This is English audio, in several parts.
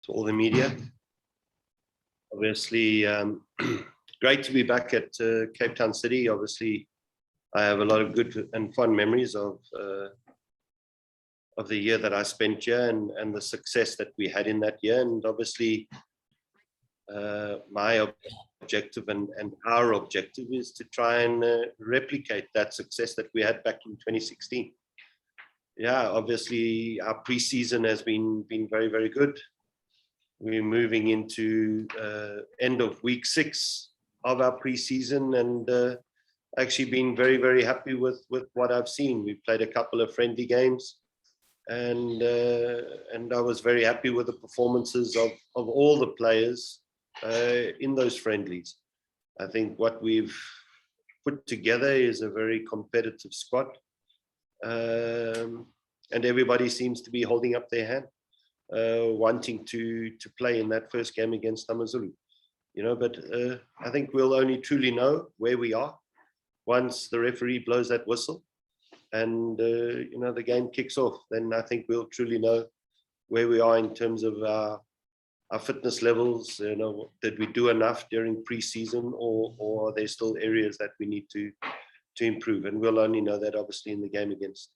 to all the media. Obviously, great to be back at Cape Town City. Obviously, I have a lot of good and fun memories of the year that I spent here and the success that we had in that year. And obviously, my objective and our objective is to try and replicate that success that we had back in 2016. Yeah, obviously our pre-season has been very, very good. We're moving into end of week 6 of our pre-season, and actually been very, very happy with what I've seen. We've played a couple of friendly games, and I was very happy with the performances of all the players in those friendlies. I think what we've put together is a very competitive squad, and everybody seems to be holding up their hand, wanting to play in that first game against AmaZulu. But I think we'll only truly know where we are once the referee blows that whistle and the game kicks off. Then I think we'll truly know where we are in terms of our fitness levels. Did we do enough during pre-season, or are there still areas that we need to improve? And we'll only know that obviously in the game against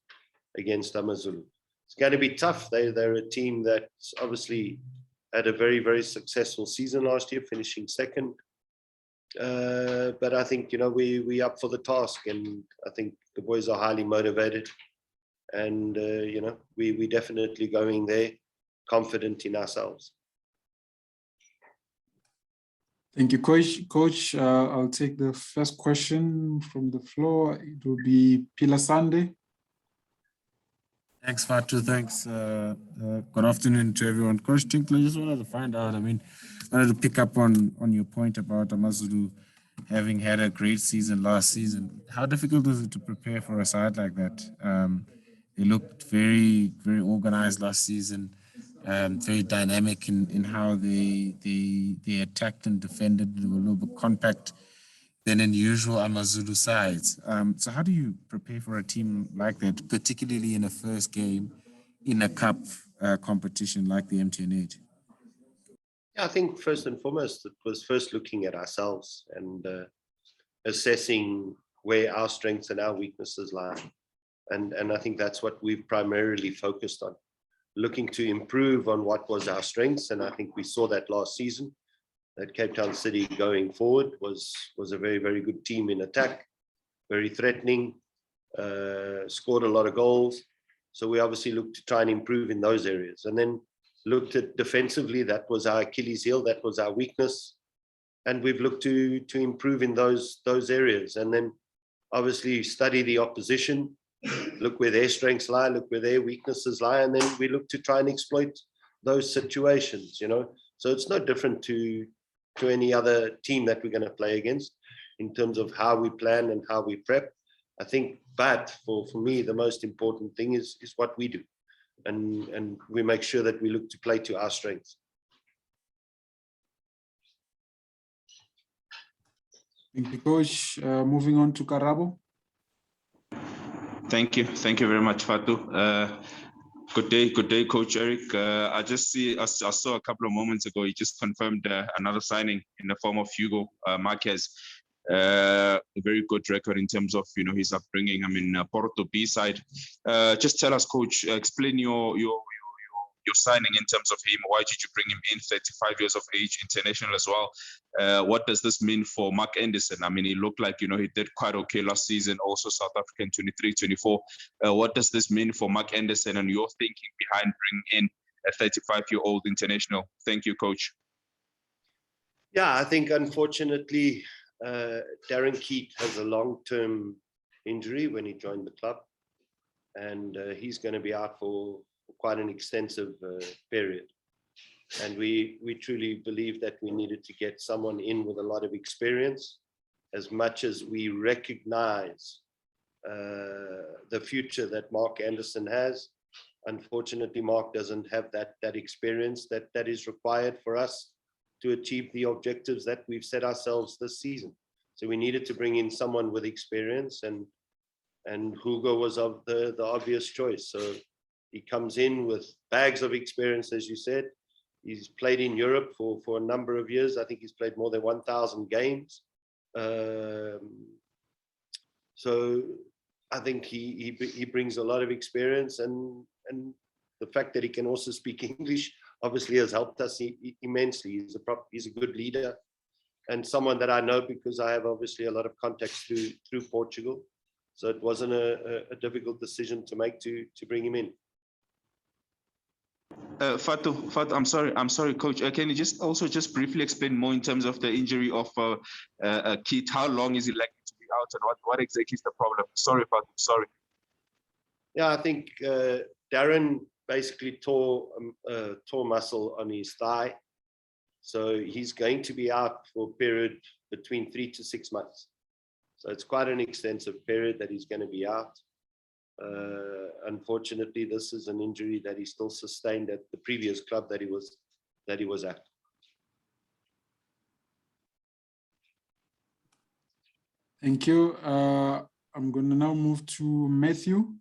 AmaZulu. It's going to be tough. They're a team that's obviously had a very, very successful season last year, finishing second. But I think we up for the task, and I think the boys are highly motivated, and we definitely going there confident in ourselves. Thank you, Coach. I'll take the first question from the floor. It will be Pila Sande. Thanks, Fatu. Thanks. Good afternoon to everyone. Coach Tinkler, I just wanted to find out, I wanted to pick up on your point about AmaZulu having had a great season last season. How difficult is it to prepare for a side like that? They looked very, very organized last season, very dynamic in how they attacked and defended. They were a little bit compact than in usual AmaZulu sides. So how do you prepare for a team like that, particularly in a first game in a cup competition like the MTN8? Yeah, I think first and foremost, it was first looking at ourselves and assessing where our strengths and our weaknesses lie. And I think that's what we've primarily focused on, looking to improve on what was our strengths. And I think we saw that last season, that Cape Town City going forward was a very, very good team in attack, very threatening, scored a lot of goals. So we obviously looked to try and improve in those areas. And then looked at defensively, that was our Achilles heel, that was our weakness. And we've looked to improve in those areas. And then obviously study the opposition, look where their strengths lie, look where their weaknesses lie, and then we look to try and exploit those situations, So it's no different to any other team that we're going to play against in terms of how we plan and how we prep. I think, but for me, the most important thing is what we do. And we make sure that we look to play to our strengths. Thank you, Coach. Moving on to Karabo. Thank you very much, Fatu. Good day, Coach Eric. I saw a couple of moments ago, you just confirmed another signing in the form of Hugo Marquez. A very good record in terms of his upbringing. Porto B side. Just tell us, Coach, explain your signing in terms of him. Why did you bring him in? 35 years of age, international as well. What does this mean for Mark Anderson? He looked like he did quite okay last season, also South African 23-24. What does this mean for Mark Anderson and your thinking behind bringing in a 35-year-old international? Thank you, Coach. Yeah, I think unfortunately Darren Keat has a long-term injury when he joined the club, and he's going to be out for quite an extensive period. And we truly believe that we needed to get someone in with a lot of experience. As much as we recognize the future that Mark Anderson has, unfortunately, Mark doesn't have that experience that is required for us to achieve the objectives that we've set ourselves this season. So we needed to bring in someone with experience, and Hugo was of the obvious choice. So he comes in with bags of experience, as you said. He's played in Europe for a number of years. I think he's played more than 1,000 games. So I think he brings a lot of experience, and the fact that he can also speak English obviously has helped us immensely. He's a good leader, and someone that I know because I have obviously a lot of contacts through Portugal. So it wasn't a difficult decision to make to bring him in. Fatu, I'm sorry, Coach. Can you just briefly explain more in terms of the injury of Keith? How long is he likely to be out, and what exactly is the problem? Sorry, Fatu. Sorry. Yeah, I think Darren basically tore muscle on his thigh, so he's going to be out for a period between 3 to 6 months. So it's quite an extensive period that he's going to be out. Unfortunately, this is an injury that he still sustained at the previous club that he was at. Thank you. I'm going to now move to Matthew.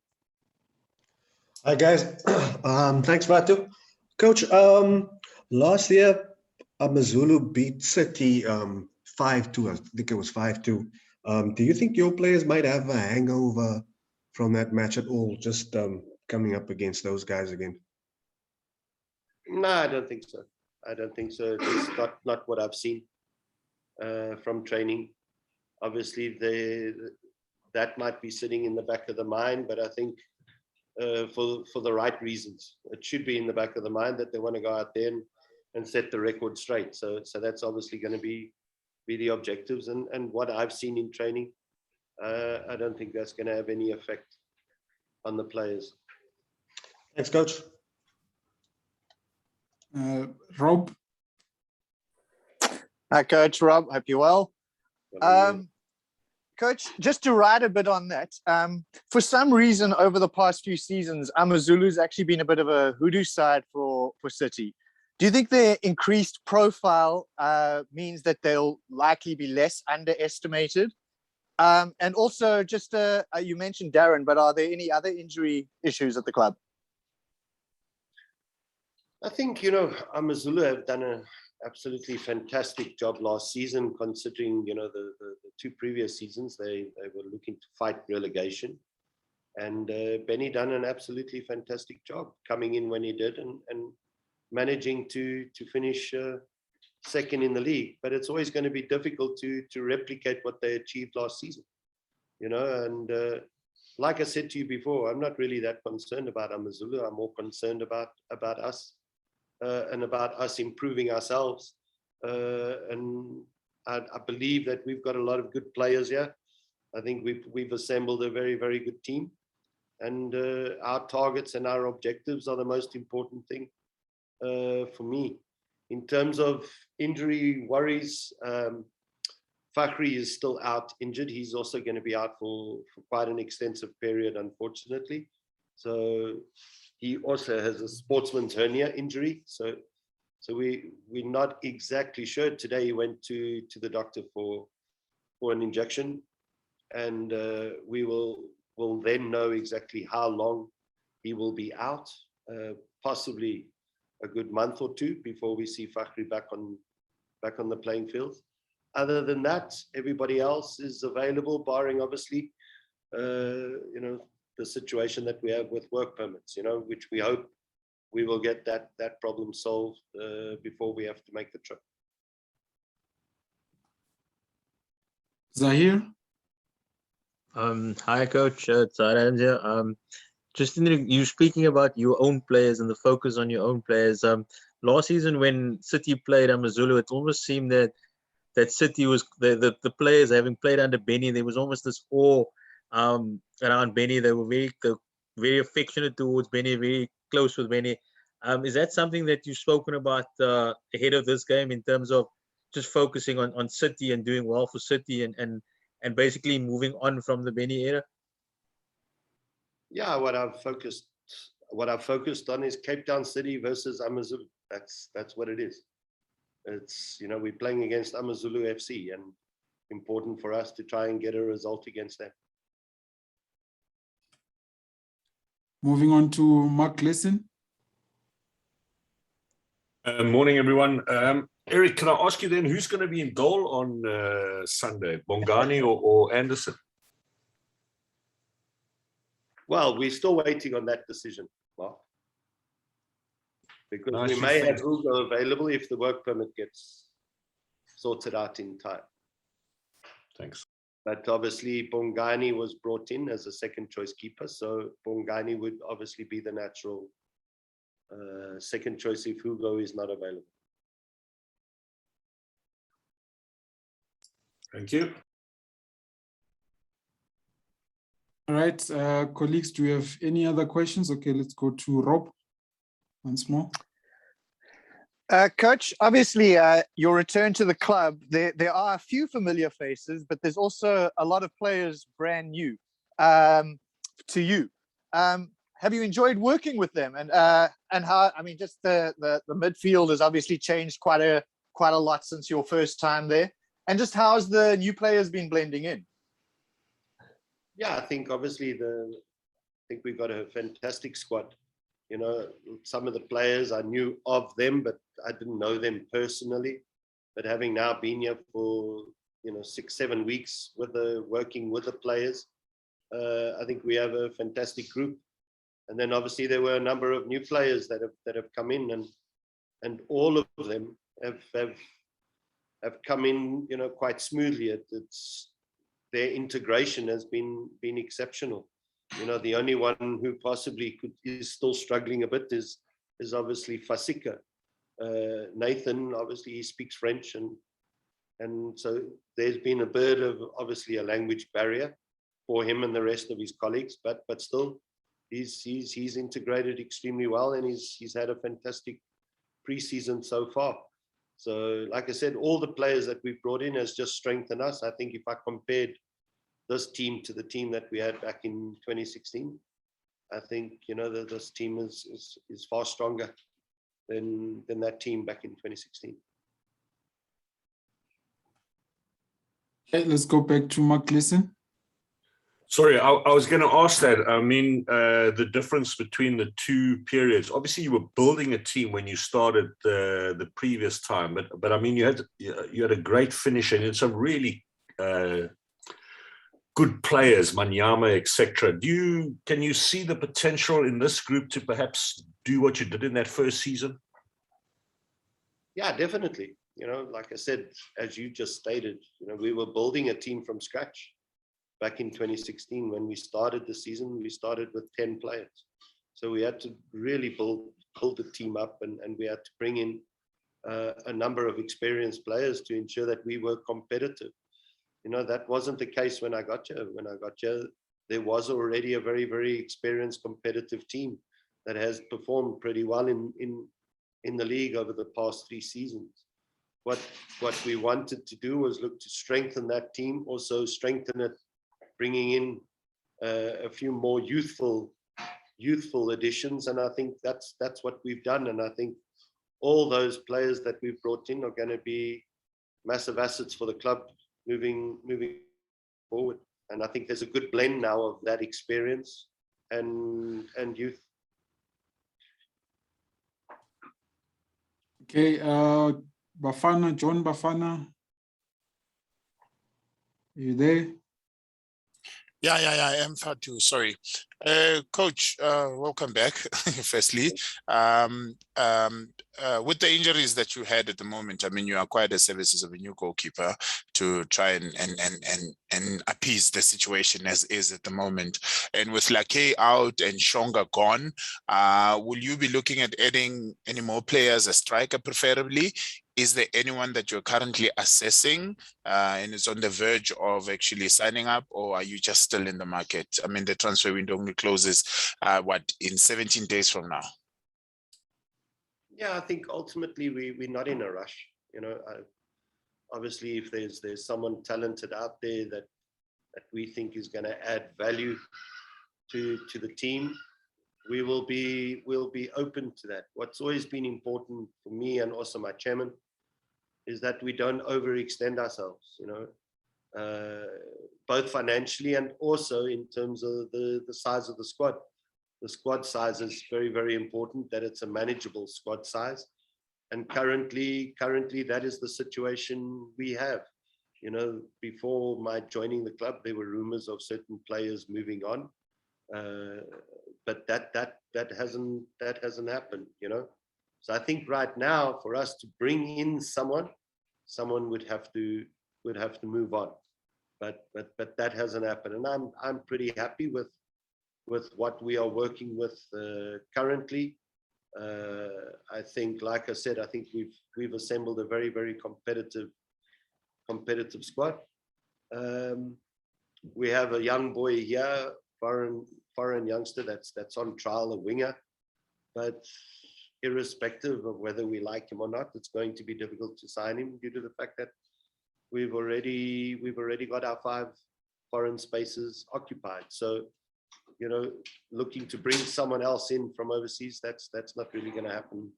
Hi guys, thanks Fatu. Coach, last year AmaZulu beat City 5-2. I think it was 5-2. Do you think your players might have a hangover from that match at all, just coming up against those guys again? No, I don't think so. I don't think so. It's not what I've seen from training. Obviously, that might be sitting in the back of the mind, but I think for the right reasons. It should be in the back of the mind that they want to go out there and set the record straight. So that's obviously going to be the objectives. And what I've seen in training, I don't think that's going to have any effect on the players. Thanks, Coach. Rob. Hi, Coach. Rob, hope you're well. Coach, just to ride a bit on that, for some reason over the past few seasons, AmaZulu's actually been a bit of a hoodoo side for City. Do you think their increased profile means that they'll likely be less underestimated? And also, just you mentioned Darren, but are there any other injury issues at the club? I think, AmaZulu have done an absolutely fantastic job last season, considering, the 2 previous seasons, they were looking to fight relegation. And Benny done an absolutely fantastic job coming in when he did and managing to finish second in the league. But it's always going to be difficult to replicate what they achieved last season, and like I said to you before, I'm not really that concerned about AmaZulu. I'm more concerned about us and about us improving ourselves. And I believe that we've got a lot of good players here. I think we've assembled a very, very good team. And our targets and our objectives are the most important thing for me. In terms of injury worries, Fakhri is still out injured. He's also going to be out for quite an extensive period, unfortunately. So he also has a sportsman's hernia injury. So we're not exactly sure. Today he went to the doctor for an injection, and we will then know exactly how long he will be out, possibly a good month or 2 before we see Fakhri back on the playing field. Other than that, everybody else is available, barring obviously, the situation that we have with work permits, which we hope we will get that problem solved before we have to make the trip. Zahir. Hi, Coach. It's Adams here. Just you speaking about your own players and the focus on your own players. Last season when City played AmaZulu, it almost seemed that City was the players having played under Benny. There was almost this awe around Benny. They were very affectionate towards Benny, very close with Benny. Is that something that you've spoken about ahead of this game in terms of just focusing on City and doing well for City and basically moving on from the Benny era? Yeah, what I've focused on is Cape Town City versus AmaZulu. That's what it is. It's, we're playing against AmaZulu FC, and important for us to try and get a result against them. Moving on to Mark Lesson. Morning, everyone. Eric, can I ask you then, who's going to be in goal on Sunday, Bongani or Anderson? Well, we're still waiting on that decision, Mark. Because Nice, we you may have think. Hugo available if the work permit gets sorted out in time. Thanks. But obviously, Bongani was brought in as a second choice keeper. So Bongani would obviously be the natural second choice if Hugo is not available. Thank you. All right, colleagues, do we have any other questions? Okay, let's go to Rob once more. Coach, obviously, your return to the club, there are a few familiar faces, but there's also a lot of players brand new to you. Have you enjoyed working with them? And how? I mean, just the midfield has obviously changed quite a lot since your first time there. And just how's the new players been blending in? Yeah, I think obviously we've got a fantastic squad. You know, some of the players I knew of them, but I didn't know them personally. But having now been here for 6-7 weeks working with the players, I think we have a fantastic group. And then obviously there were a number of new players that have come in, and all of them have come in quite smoothly. Their integration has been exceptional. The only one who possibly is still struggling a bit is obviously Fasika. Nathan, obviously he speaks French, and so there's been a bit of obviously a language barrier for him and the rest of his colleagues, but still he's integrated extremely well, and he's had a fantastic pre-season so far. So like I said, all the players that we've brought in has just strengthened us. I think if I compared this team to the team that we had back in 2016, I think that this team is far stronger than that team back in 2016. Okay, let's go back to Mark Gleason. Sorry, I was going to ask that. I mean, the difference between the two periods. Obviously, you were building a team when you started the previous time, but I mean, you had a great finish and some really good players, Manyama, etc. Can you see the potential in this group to perhaps do what you did in that first season? Yeah, definitely. Like I said, as you just stated, we were building a team from scratch. Back in 2016, when we started the season, we started with 10 players. So we had to really build the team up, and we had to bring in a number of experienced players to ensure that we were competitive. That wasn't the case when I got here. When I got here, there was already a very, very experienced competitive team that has performed pretty well in the league over the past 3 seasons. What we wanted to do was look to strengthen that team, also strengthen it, bringing in a few more youthful additions, and I think that's what we've done. And I think all those players that we've brought in are going to be massive assets for the club moving forward. And I think there's a good blend now of that experience and youth. Okay, Bafana, John Bafana, are you there? Yeah, I am Fatu. Sorry, Coach. Welcome back. Firstly, with the injuries that you had at the moment, I mean, you acquired the services of a new goalkeeper to try and appease the situation as is at the moment. And with Lake out and Shonga gone, will you be looking at adding any more players, a striker preferably? Is there anyone that you're currently assessing and is on the verge of actually signing up, or are you just still in the market? I mean, the transfer window only closes, in 17 days from now? Yeah, I think ultimately we're not in a rush. Obviously, if there's someone talented out there that we think is going to add value to the team, we'll be open to that. What's always been important for me and also my chairman is that we don't overextend ourselves, both financially and also in terms of the size of the squad. The squad size is very, very important, that it's a manageable squad size. currently that is the situation we have. You know, before my joining the club, there were rumors of certain players moving on, but that hasn't happened. You know, so I think right now for us to bring in someone would have to move on, but that hasn't happened, and I'm pretty happy with what we are working with currently. I think, like I said, I think we've assembled a very, very competitive squad. We have a young boy here, foreign youngster that's on trial, a winger, but irrespective of whether we like him or not, it's going to be difficult to sign him due to the fact that we've already got our 5 foreign spaces occupied. So, you know, looking to bring someone else in from overseas, that's not really going to happen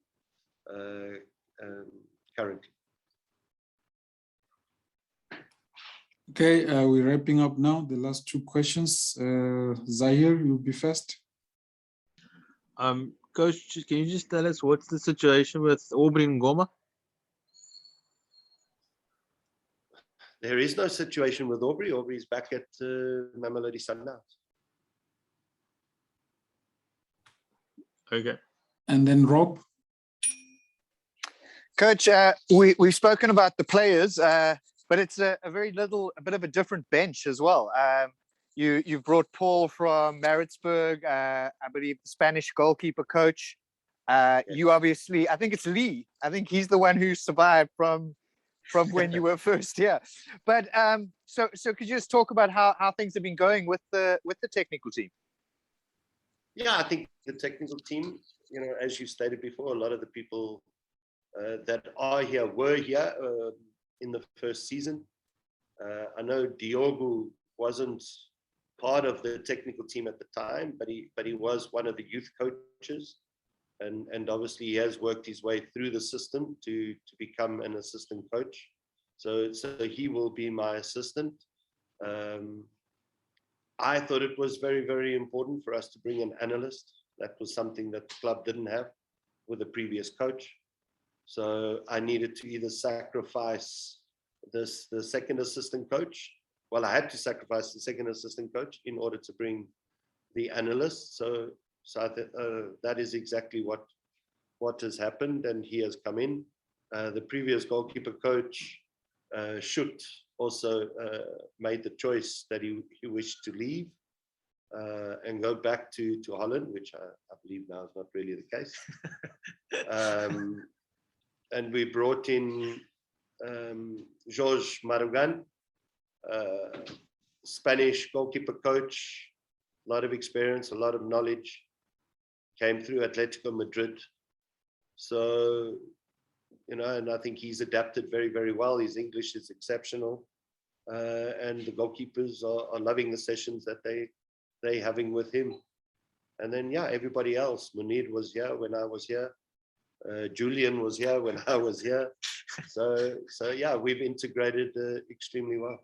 currently. Okay, we're wrapping up now. The last 2 questions. Zahir, you'll be first. Coach, can you just tell us what's the situation with Aubrey Ngoma? There is no situation with Aubrey. Aubrey's back at Mamelodi Sundowns. Okay. And then Rob. Coach, we've spoken about the players, but it's a bit of a different bench as well. You've brought Paul from Maritzburg, I believe the Spanish goalkeeper coach. You obviously, I think it's Lee. I think he's the one who survived from when you were first here. But so could you just talk about how things have been going with the technical team? Yeah, I think the technical team, you know, as you stated before, a lot of the people that are here were here in the first season. I know Diogo wasn't part of the technical team at the time, but he was one of the youth coaches, and obviously he has worked his way through the system to become an assistant coach. So he will be my assistant. I thought it was very, very important for us to bring an analyst. That was something that the club didn't have with the previous coach. So I needed to either sacrifice the second assistant coach. Well, I had to sacrifice the second assistant coach in order to bring the analyst. So that is exactly what has happened, and he has come in. The previous goalkeeper coach, Schutt, also made the choice that he wished to leave and go back to Holland, which I believe now is not really the case. And we brought in Jorge Marugan, Spanish goalkeeper coach, a lot of experience, a lot of knowledge, came through Atletico Madrid. So, you know, and I think he's adapted very, very well. His English is exceptional. And the goalkeepers are loving the sessions that they're having with him. And then, yeah, everybody else. Munir was here when I was here. Julian was here when I was here. So yeah, we've integrated extremely well.